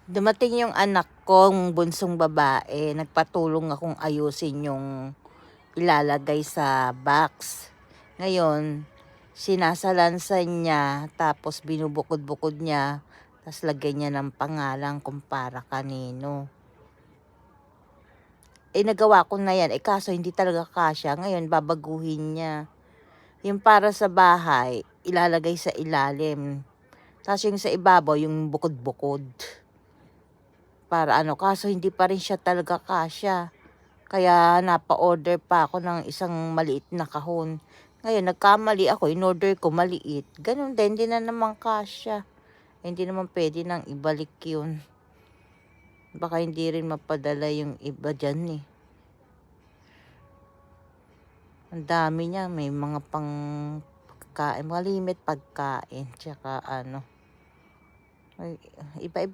Dumating yung anak kong bunsong babae. Nagpatulong akong ayusin yung ilalagay sa box. Ngayon, sinasalansan niya, tapos binubukod-bukod niya, tapos lagay niya ng pangalan kung para kanino. Nagawa ko na yan. Kaso hindi talaga kasya. Ngayon, babaguhin niya. Yung para sa bahay, ilalagay sa ilalim. Tapos yung sa ibabaw, yung bukod-bukod. Para kaso hindi pa rin siya talaga kasya. Kaya napa-order pa ako ng isang maliit na kahon. Ngayon, nagkamali ako, in-order ko maliit. Ganun din, hindi na naman kasya. Hindi naman pwede nang ibalik yun. Baka hindi rin mapadala yung iba dyan eh. Ang dami niya, may mga pang pagkain, mga limit pagkain, tsaka iba-iba.